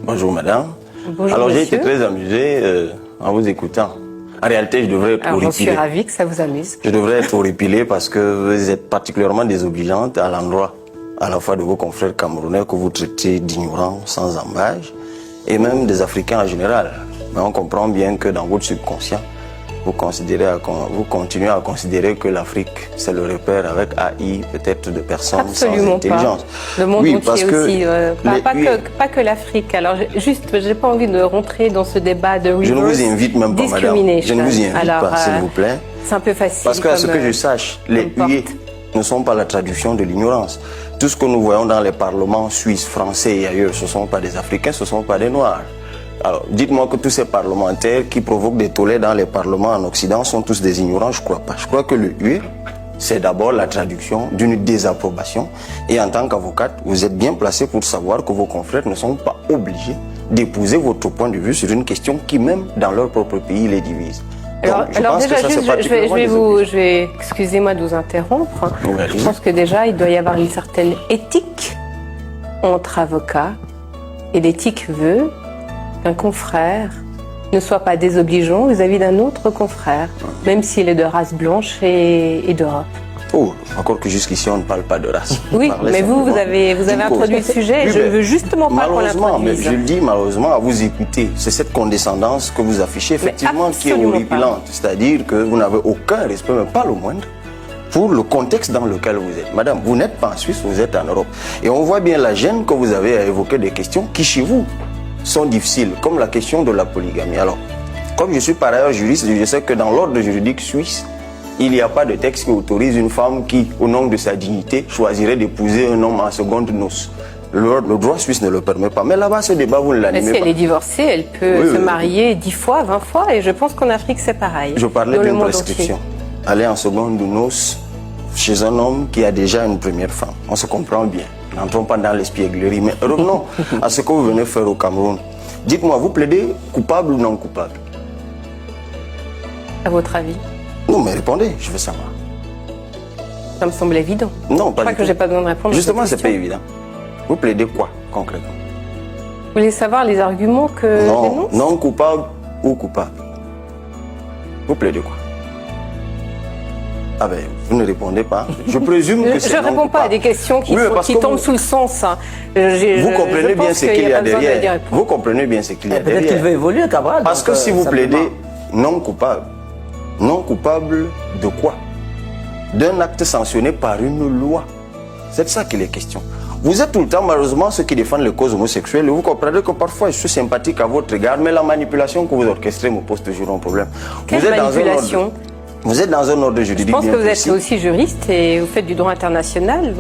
Bonjour madame. Bonjour Alors j'ai été monsieur. très amusé en vous écoutant. En réalité, je devrais être Alors j'en suis horripilé. ravie que ça vous amuse. Je devrais être horripilé parce que vous êtes particulièrement désobligeante à l'endroit à la fois de vos confrères camerounais que vous traitez d'ignorants sans embâge et même des Africains en général. Mais on comprend bien que dans votre subconscient, vous continuez à considérer que l'Afrique, c'est le repère avec AI, peut-être de personnes Absolument sans intelligence. Pas. Le monde oui, entier parce que aussi. Pas que l'Afrique. Alors, juste, j'ai pas envie de rentrer dans ce débat de reverse je ne vous invite même pas, madame. Je ne vous invite pas, s'il vous plaît. C'est un peu facile. Parce qu'à ce que je sache, les huées ne sont pas la traduction de l'ignorance. Tout ce que nous voyons dans les parlements suisses, français et ailleurs, ce ne sont pas des Africains, ce ne sont pas des Noirs. Alors, dites-moi que tous ces parlementaires qui provoquent des tollés dans les parlements en Occident sont tous des ignorants, je ne crois pas. Je crois que le hué, c'est d'abord la traduction d'une désapprobation. Et en tant qu'avocate, vous êtes bien placé pour savoir que vos confrères ne sont pas obligés d'épouser votre point de vue sur une question qui, même dans leur propre pays, les divise. Alors déjà, excusez-moi de vous interrompre. Oui. Je pense que déjà, il doit y avoir une certaine éthique entre avocats. Et l'éthique veut qu'un confrère ne soit pas désobligeant vis-à-vis d'un autre confrère, même s'il est de race blanche et d'Europe. Oh, encore que jusqu'ici, on ne parle pas de race. Oui, mais vous avez introduit le sujet, et je ne veux justement pas qu'on l'introduise. Mais je le dis malheureusement, à vous écouter, c'est cette condescendance que vous affichez, effectivement, qui est horripilante. C'est-à-dire que vous n'avez aucun respect, mais pas le moindre, pour le contexte dans lequel vous êtes. Madame, vous n'êtes pas en Suisse, vous êtes en Europe. Et on voit bien la gêne que vous avez à évoquer des questions qui, chez vous, sont difficiles, comme la question de la polygamie. Alors, comme je suis par ailleurs juriste, je sais que dans l'ordre juridique suisse, il n'y a pas de texte qui autorise une femme qui, au nom de sa dignité, choisirait d'épouser un homme en seconde noces. Le droit suisse ne le permet pas. Mais là-bas, ce débat, vous ne l'animez pas. Si elle est divorcée, elle peut se marier 10 fois, 20 fois, et je pense qu'en Afrique, c'est pareil. Je parlais d'une prescription. Aller en seconde noces chez un homme qui a déjà une première femme. On se comprend bien. N'entrons pas dans l'espièglerie, mais revenons à ce que vous venez faire au Cameroun. Dites-moi, vous plaidez coupable ou non coupable? À votre avis? Non, mais répondez, je veux savoir. Ça me semble évident. Non, pas je crois que j'ai pas besoin de répondre. Justement, c'est pas évident. Vous plaidez quoi, concrètement? Vous voulez savoir les arguments que non, non coupable ou coupable? Vous plaidez quoi? Ah ben, vous ne répondez pas. Je présume que c'est je ne réponds pas à des questions qui tombent sous le sens. Vous comprenez bien ce qu'il y a derrière. Vous comprenez bien ce qu'il y a derrière. Peut-être qu'il veut évoluer, Cabral. Parce que si vous plaidez non coupable de quoi? D'un acte sanctionné par une loi. C'est de ça qu'il est question. Vous êtes tout le temps, malheureusement, ceux qui défendent les causes homosexuelles. Et vous comprenez que parfois, je suis sympathique à votre égard, mais la manipulation que vous orchestrez me pose toujours un problème. Quelle manipulation? Vous êtes dans un ordre juridique. Je pense que vous êtes aussi juriste et vous faites du droit international.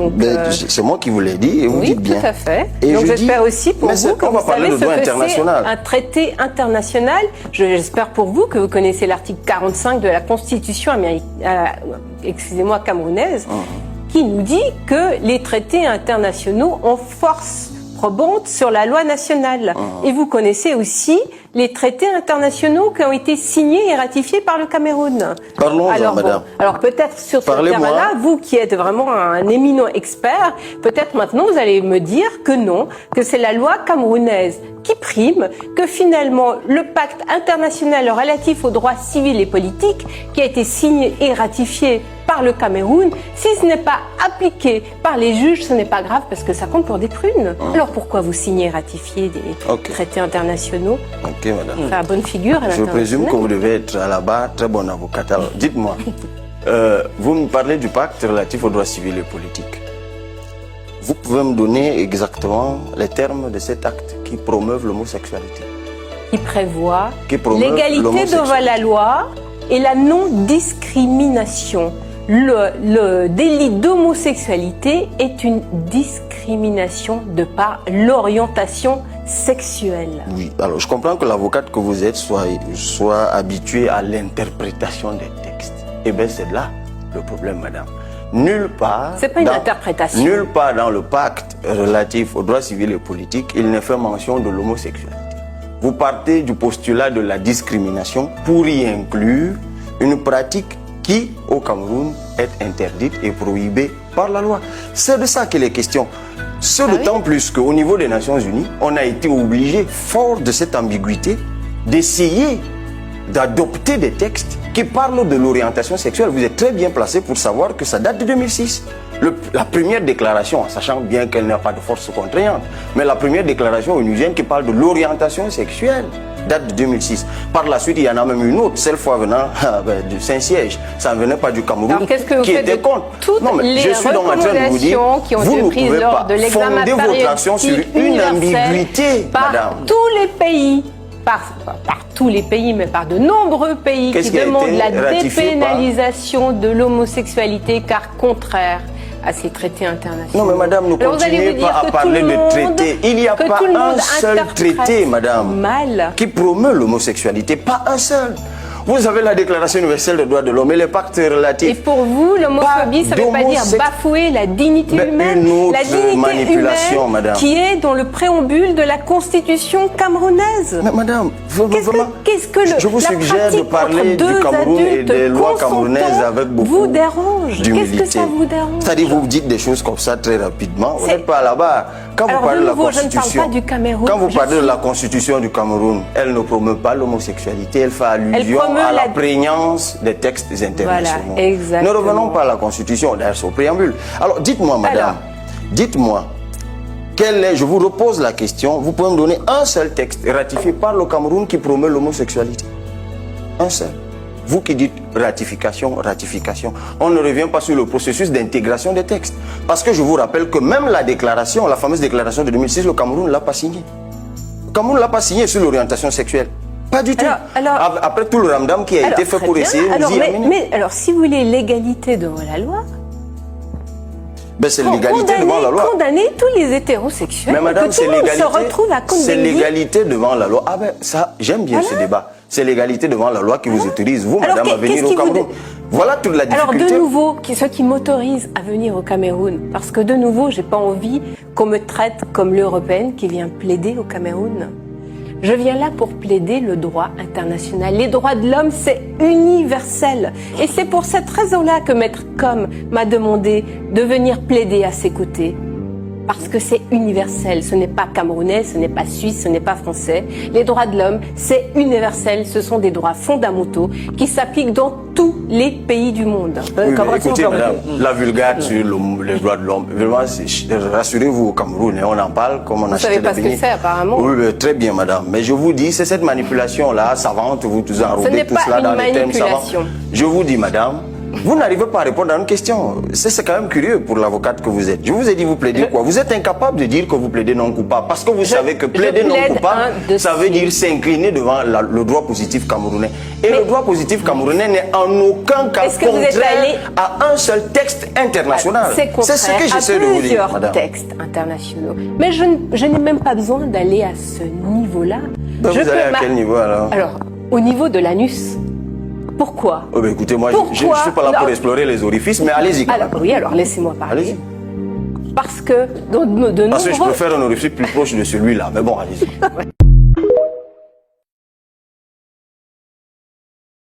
C'est moi qui vous l'ai dit et vous dites bien. Oui, tout à fait. Et donc j'espère aussi pour vous que vous savez ce que c'est un traité international. J'espère pour vous que vous connaissez l'article 45 de la Constitution camerounaise qui nous dit que les traités internationaux ont force probante sur la loi nationale. Et vous connaissez aussi les traités internationaux qui ont été signés et ratifiés par le Cameroun. Parlons-en, madame. Alors peut-être sur ce terrain-là, vous qui êtes vraiment un éminent expert, peut-être maintenant vous allez me dire que non, que c'est la loi camerounaise qui prime, que finalement le pacte international relatif aux droits civils et politiques qui a été signé et ratifié par le Cameroun, si ce n'est pas appliqué par les juges, ce n'est pas grave parce que ça compte pour des prunes. Alors pourquoi vous signez et ratifiez des traités internationaux? Ok, madame. Faire bonne figure à l'international. Je présume que vous devez être à la barre très bonne avocate. Alors, dites-moi, vous me parlez du pacte relatif aux droits civils et politiques. Vous pouvez me donner exactement les termes de cet acte qui promeuvent l'homosexualité? Qui prévoit l'égalité devant la loi et la non-discrimination. Le délit d'homosexualité est une discrimination de par l'orientation sexuelle. Oui, alors je comprends que l'avocate que vous êtes soit habituée à l'interprétation des textes. Eh bien, c'est là le problème, madame. Nulle part. C'est pas une interprétation. Nulle part dans le pacte relatif aux droits civils et politiques, il ne fait mention de l'homosexualité. Vous partez du postulat de la discrimination pour y inclure une pratique qui, au Cameroun, est interdite et prohibée par la loi. C'est de ça qu'il est question. Ce d'autant plus qu'au niveau des Nations Unies, on a été obligé, fort de cette ambiguïté, d'essayer d'adopter des textes qui parlent de l'orientation sexuelle. Vous êtes très bien placé pour savoir que ça date de 2006. La première déclaration, sachant bien qu'elle n'a pas de force contraignante, mais la première déclaration onusienne qui parle de l'orientation sexuelle date de 2006. Par la suite, il y en a même une autre, cette fois venant du Saint-Siège. Ça ne venait pas du Cameroun, qui était contre. Non, mais je suis donc en train de vous dire, vous ne pouvez pas fonder votre action sur une ambiguïté, madame. Tous les pays, par tous les pays, mais par de nombreux pays qui demandent la dépénalisation de l'homosexualité car contraire à ces traités internationaux. Non mais madame, ne continuez pas à parler de traités. Il n'y a pas un seul traité, madame, qui promeut l'homosexualité. Pas un seul. Vous avez la Déclaration universelle des droits de l'homme et les pactes relatifs. Et pour vous, l'homophobie, ça ne veut pas dire bafouer la dignité humaine. La dignité humaine, madame, qui est dans le préambule de la Constitution camerounaise. Mais madame, qu'est-ce que je vous suggère de parler du Cameroun et des lois camerounaises avec beaucoup vous dérange. Qu'est-ce que ça vous dérange? C'est-à-dire vous dites des choses comme ça très rapidement. Vous n'êtes pas là-bas. Quand vous parlez de la Constitution, je ne parle pas du Cameroun. Quand vous parlez de la Constitution du Cameroun, elle ne promeut pas l'homosexualité. Elle fait allusion à la prégnance des textes internationaux. Voilà, exactement. Ne revenons pas à la Constitution, d'ailleurs c'est au préambule. Alors dites-moi madame, dites-moi, je vous repose la question, vous pouvez me donner un seul texte ratifié par le Cameroun qui promeut l'homosexualité? Un seul. Vous qui dites ratification, ratification, on ne revient pas sur le processus d'intégration des textes. Parce que je vous rappelle que même la déclaration, la fameuse déclaration de 2006, le Cameroun ne l'a pas signée. Le Cameroun ne l'a pas signée sur l'orientation sexuelle. Pas du tout. Après tout le ramdam qui a été fait pour essayer de nous y amener. Mais alors, si vous voulez l'égalité devant la loi, ben c'est l'égalité devant la loi. Condamner tous les hétérosexuels. Mais madame, c'est l'égalité devant la loi. Ah ben ça, j'aime bien ce débat. C'est l'égalité devant la loi qui vous autorise, vous, madame, à venir au Cameroun. Voilà toute la difficulté. Alors de nouveau, ce qui m'autorise à venir au Cameroun, parce que de nouveau, j'ai pas envie qu'on me traite comme l'Européenne qui vient plaider au Cameroun. Je viens là pour plaider le droit international. Les droits de l'homme, c'est universel. Et c'est pour cette raison-là que Maître Com m'a demandé de venir plaider à ses côtés. Parce que c'est universel. Ce n'est pas camerounais, ce n'est pas suisse, ce n'est pas français. Les droits de l'homme, c'est universel. Ce sont des droits fondamentaux qui s'appliquent dans tous les pays du monde. Oui, écoutez, madame, la vulgate sur les droits de l'homme, vraiment, rassurez-vous au Cameroun, on en parle comme on achète des beignets. Vous savez pas ce que c'est, apparemment. Oui, très bien, madame. Mais je vous dis, c'est cette manipulation-là, savante, vous enrobez tout cela dans les termes savants. Je vous dis, madame, vous n'arrivez pas à répondre à une question. C'est quand même curieux pour l'avocate que vous êtes. Je vous ai dit, vous plaidez quoi? Vous êtes incapable de dire que vous plaidez non coupable. Parce que vous savez que plaider non coupable, ça veut dire s'incliner devant le droit positif camerounais. Et le droit positif camerounais n'est en aucun cas contraire à un seul texte international. C'est ce que j'essaie de vous dire, madame. Textes internationaux. Mais je n'ai même pas besoin d'aller à ce niveau-là. Vous allez à quel niveau alors? Alors, au niveau de l'anus. Pourquoi? Oh ben écoutez, moi je ne suis pas là pour explorer les orifices, mais allez-y. Alors laissez-moi parler. Allez-y. Parce que Parce que je préfère un orifice plus proche de celui-là, mais bon, allez-y.